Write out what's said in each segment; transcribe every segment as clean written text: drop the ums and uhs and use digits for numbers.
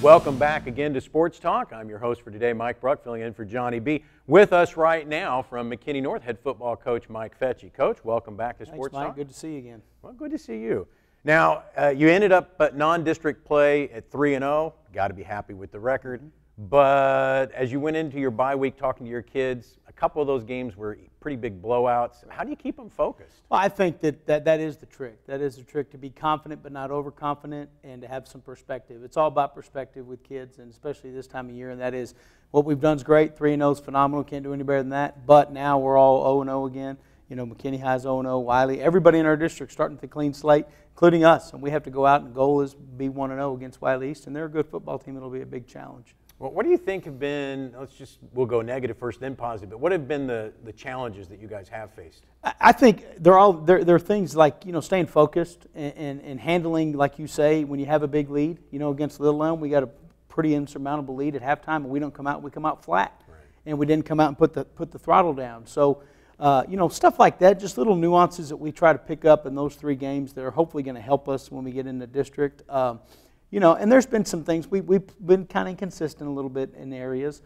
Welcome back again to Sports Talk. I'm your host for today, Mike Bruck, filling in for Johnny B. With us right now from McKinney North, head football coach Mike Fecci. Coach, welcome back to Sports Mike. Talk. Good to see you again. Well, good to see you. Now, you ended up at non-district play at 3-0. Got to be happy with the record. Mm-hmm. But as you went into your bye week talking to your kids, a couple of those games were pretty big blowouts. How do you keep them focused? Well, I think that is the trick. That is the trick, to be confident but not overconfident and to have some perspective. It's all about perspective with kids, and especially this time of year, and that is what we've done is great. 3-0 is phenomenal. Can't do any better than that. But now we're all 0-0 again. You know, McKinney High's 0-0, Wylie. Everybody in our district starting with a clean slate, including us. And we have to go out, and the goal is be 1-0 against Wylie East, and they're a good football team. It'll be a big challenge. Well, what do you think have been, we'll go negative first, then positive, but what have been the challenges that you guys have faced? I think there are things like, you know, staying focused and handling, like you say, when you have a big lead. You know, against Little Elm, we got a pretty insurmountable lead at halftime, and we come out flat. Right. And we didn't come out and put the throttle down. So, you know, stuff like that, just little nuances that we try to pick up in those 3 games that are hopefully going to help us when we get into district. You know, and there's been some things. We've been kind of inconsistent a little bit in areas.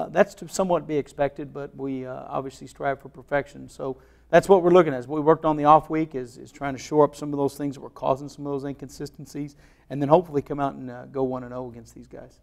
That's to somewhat be expected, but we obviously strive for perfection. So that's what we're looking at. What we worked on the off week is trying to shore up some of those things that were causing some of those inconsistencies, and then hopefully come out and go 1-0 against these guys.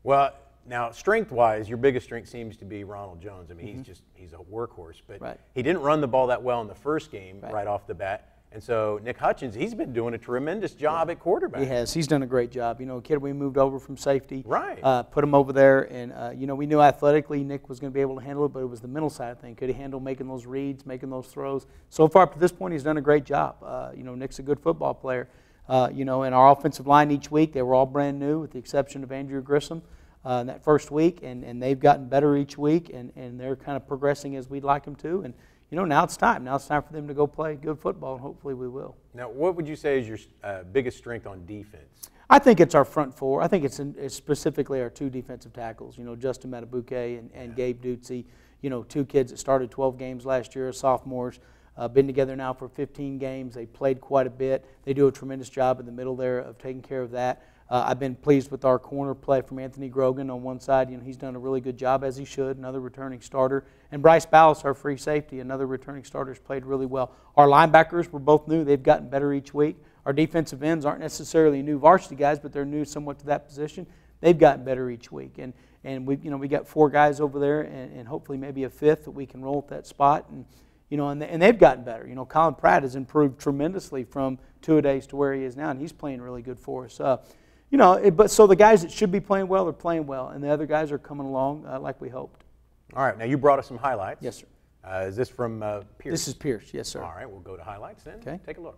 Well, now strength-wise, your biggest strength seems to be Ronald Jones. I mean, he's a workhorse, but right. He didn't run the ball that well in the first game right off the bat. And so Nick Hutchins, he's been doing a tremendous job at quarterback. He has. He's done a great job. You know, a kid we moved over from safety. Right. Put him over there, and, you know, we knew athletically Nick was going to be able to handle it, but it was the mental side of things. Could he handle making those reads, making those throws? So far up to this point, he's done a great job. You know, Nick's a good football player. You know, in our offensive line each week, they were all brand new with the exception of Andrew Grissom in that first week, and they've gotten better each week, and they're kind of progressing as we'd like them to. And you know, now it's time. Now it's time for them to go play good football, and hopefully we will. Now, what would you say is your biggest strength on defense? I think it's our front 4. I think it's specifically our 2 defensive tackles. You know, Justin Matabuke and Gabe Ducey. You know, 2 kids that started 12 games last year as sophomores. Been together now for 15 games. They played quite a bit. They do a tremendous job in the middle there of taking care of that. I've been pleased with our corner play from Anthony Grogan on one side. You know, he's done a really good job, as he should, another returning starter. And Bryce Ballas, our free safety, another returning starter, has played really well. Our linebackers were both new. They've gotten better each week. Our defensive ends aren't necessarily new varsity guys, but they're new somewhat to that position. They've gotten better each week. And we, you know, we got 4 guys over there, and hopefully maybe a 5th that we can roll at that spot. And you know, and they've gotten better. You know, Colin Pratt has improved tremendously from 2-a-days to where he is now, and he's playing really good for us. You know, but so the guys that should be playing well are playing well, and the other guys are coming along like we hoped. All right, now you brought us some highlights. Yes, sir. Is this from Pearce? This is Pearce, yes, sir. All right, we'll go to highlights then. Okay. Take a look.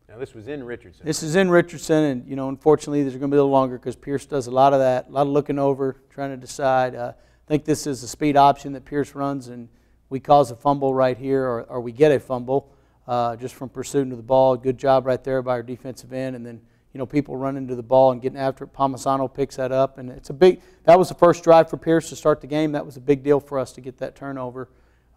Now this was in Richardson. This is in Richardson, and you know, unfortunately, these are going to be a little longer because Pearce does a lot of that, a lot of looking over, trying to decide. I think this is a speed option that Pearce runs, and we cause a fumble right here, or we get a fumble just from pursuit of the ball. Good job right there by our defensive end, and then you know, people running to the ball and getting after it. Palmisano picks that up, and it's a big. That was the first drive for Pearce to start the game. That was a big deal for us to get that turnover.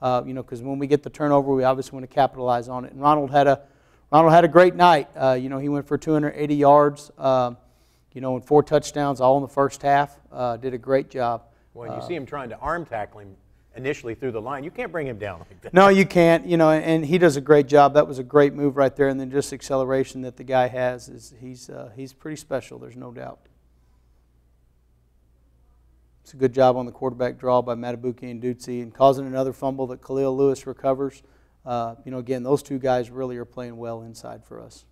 You know, because when we get the turnover, we obviously want to capitalize on it. And Ronald had a great night. You know, he went for 280 yards. You know, and 4 touchdowns all in the first half. Did a great job. Well, you see him trying to arm tackle him initially through the line. You can't bring him down like that. No, you can't. You know, and he does a great job. That was a great move right there. And then just acceleration that the guy has is he's pretty special. There's no doubt. It's a good job on the quarterback draw by Matabuke and Ducey, and causing another fumble that Khalil Lewis recovers. You know, again, those 2 guys really are playing well inside for us.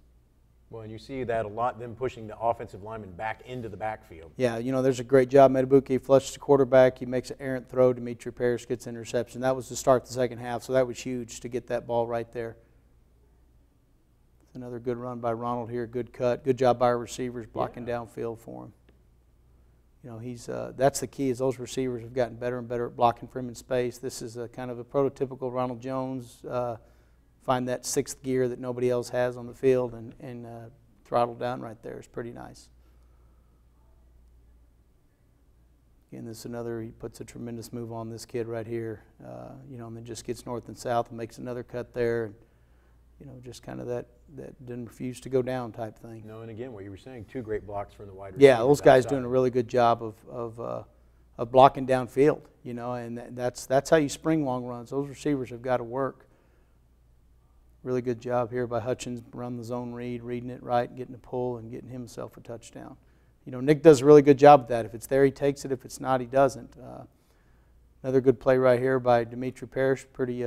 Well, and you see that a lot, them pushing the offensive lineman back into the backfield. Yeah, you know, there's a great job. Matabuke flushes the quarterback. He makes an errant throw. Dimitri Pearce gets interception. That was to start the second half, so that was huge to get that ball right there. It's another good run by Ronald here. Good cut. Good job by our receivers blocking downfield for him. You know, that's the key, is those receivers have gotten better and better at blocking for him in space. This is a kind of a prototypical Ronald Jones. Find that 6th gear that nobody else has on the field and throttle down right there. It's pretty nice. Again, this is another, he puts a tremendous move on this kid right here. You know, and then just gets north and south and makes another cut there. just kind of that didn't refuse to go down type thing. No, and again, what you were saying, 2 great blocks from the wide receivers. Yeah, those guys outside. doing a really good job of blocking downfield, and that's how you spring long runs. Those receivers have got to work. Really good job here by Hutchins, run the zone read, reading it right, getting a pull, and getting himself a touchdown. Nick does a really good job with that. If it's there, he takes it. If it's not, he doesn't. Another good play right here by JJ Pearce. Pretty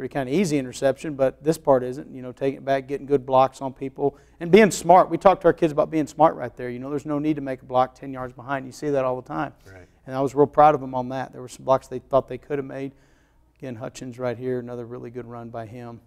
kind of easy interception, but this part isn't. Taking it back, getting good blocks on people, and being smart. We talk to our kids about being smart right there. There's no need to make a block 10 yards behind. You see that all the time. Right. And I was real proud of them on that. There were some blocks they thought they could have made. Again, Hutchins right here, another really good run by him.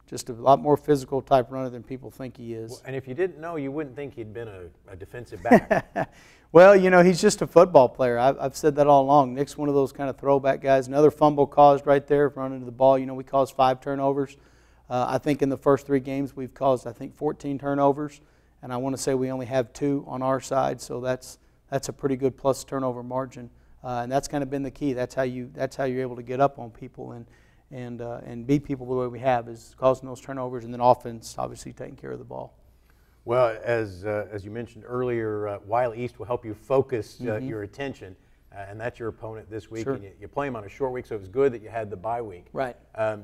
Just a lot more physical type runner than people think he is. Well, and if you didn't know, you wouldn't think he'd been a defensive back. Well, he's just a football player. I've said that all along. Nick's one of those kind of throwback guys. Another fumble caused right there, running to the ball. We caused 5 turnovers. I think in the first 3 games we've caused, 14 turnovers. And I want to say we only have 2 on our side, so that's a pretty good plus turnover margin. And that's kind of been the key. That's how you're able to get up on people and beat people the way we have, is causing those turnovers, and then offense obviously taking care of the ball. Well, as you mentioned earlier, Wylie East will help you focus your attention, and that's your opponent this week. Sure. And you play them on a short week, so it was good that you had the bye week. Right.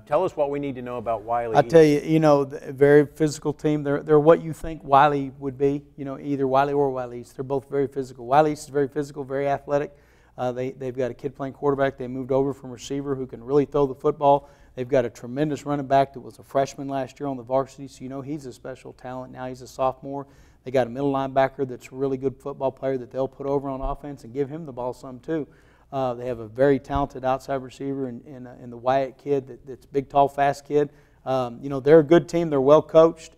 Tell us what we need to know about Wylie East. I tell you, a very physical team. They're what you think Wylie would be. Either Wylie or Wylie East. They're both very physical. Wylie East is very physical, very athletic. They've got a kid playing quarterback. They moved over from receiver who can really throw the football. They've got a tremendous running back that was a freshman last year on the varsity, so he's a special talent. Now he's a sophomore. They got a middle linebacker that's a really good football player that they'll put over on offense and give him the ball some too. They have a very talented outside receiver in the Wyatt kid that's big, tall, fast kid. They're a good team. They're well coached.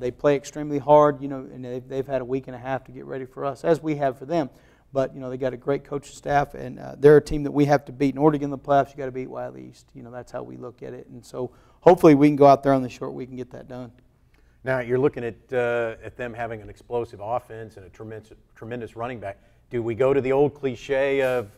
They play extremely hard, and they've had a week and a half to get ready for us, as we have for them. But, they got a great coaching staff, and they're a team that we have to beat. In order to get in the playoffs, you got to beat Wylie East. That's how we look at it. And so hopefully we can go out there on the short week and get that done. Now, you're looking at them having an explosive offense and a tremendous running back. Do we go to the old cliche of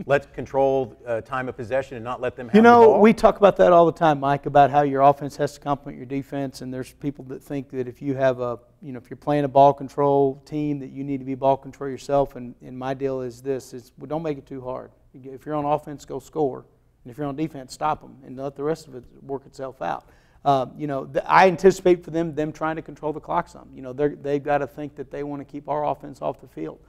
let's control time of possession and not let them have the ball? We talk about that all the time, Mike, about how your offense has to complement your defense, and there's people that think that if you have if you're playing a ball control team, that you need to be ball control yourself, and my deal is this, don't make it too hard. If you're on offense, go score, and if you're on defense, stop them, and let the rest of it work itself out. I anticipate for them trying to control the clock some. They've got to think that they want to keep our offense off the field.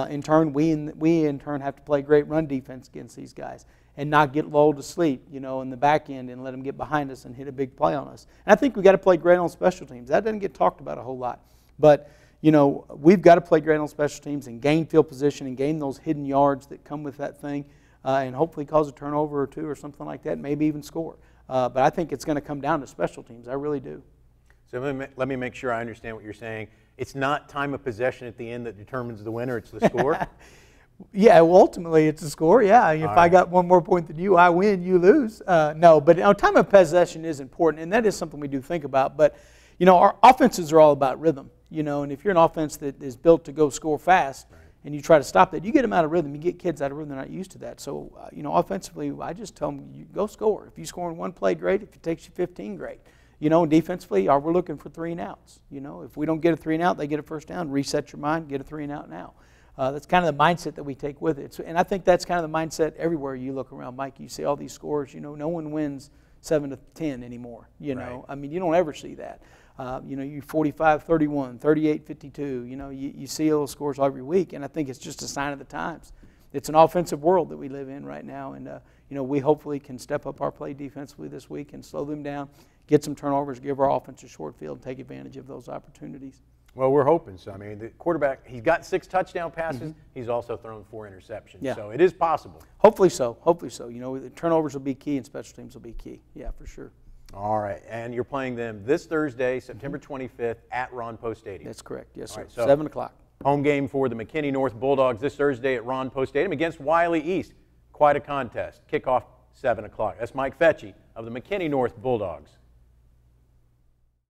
In turn, we have to play great run defense against these guys and not get lulled to sleep, in the back end and let them get behind us and hit a big play on us. And I think we've got to play great on special teams. That doesn't get talked about a whole lot. But, we've got to play great on special teams and gain field position and gain those hidden yards that come with that thing and hopefully cause a turnover or 2 or something like that, maybe even score. But I think it's going to come down to special teams. I really do. So let me make sure I understand what you're saying. It's not time of possession at the end that determines the winner. It's the score? Yeah, well, ultimately it's a score, yeah. If I got one more point than you, I win, you lose. No, but time of possession is important, and that is something we do think about. But, our offenses are all about rhythm, and if you're an offense that is built to go score fast, right, and you try to stop that, you get them out of rhythm. You get kids out of rhythm. They're not used to that. So, offensively, I just tell them, you go score. If you score in one play, great. If it takes you 15, great. Defensively, we're looking for 3 and outs. If we don't get a 3 and out, they get a first down. Reset your mind, get a 3 and out now. That's kind of the mindset that we take with it. So, and I think that's kind of the mindset everywhere you look around, Mike. You see all these scores. No one wins 7-10 anymore. Right. I mean, you don't ever see that. You 45-31, 38-52. You see those scores every week, and I think it's just a sign of the times. It's an offensive world that we live in right now, and we hopefully can step up our play defensively this week and slow them down, get some turnovers, give our offense a short field, and take advantage of those opportunities. Well, we're hoping so. I mean, the quarterback, he's got 6 touchdown passes. Mm-hmm. He's also thrown 4 interceptions. Yeah. So it is possible. Hopefully so. Hopefully so. The turnovers will be key and special teams will be key. Yeah, for sure. All right. And you're playing them this Thursday, September 25th at Ron Poe Stadium. That's correct. Yes, sir. Right, so 7 o'clock. Home game for the McKinney North Bulldogs this Thursday at Ron Poe Stadium against Wylie East. Quite a contest. Kickoff 7 o'clock. That's Mike Fecci of the McKinney North Bulldogs.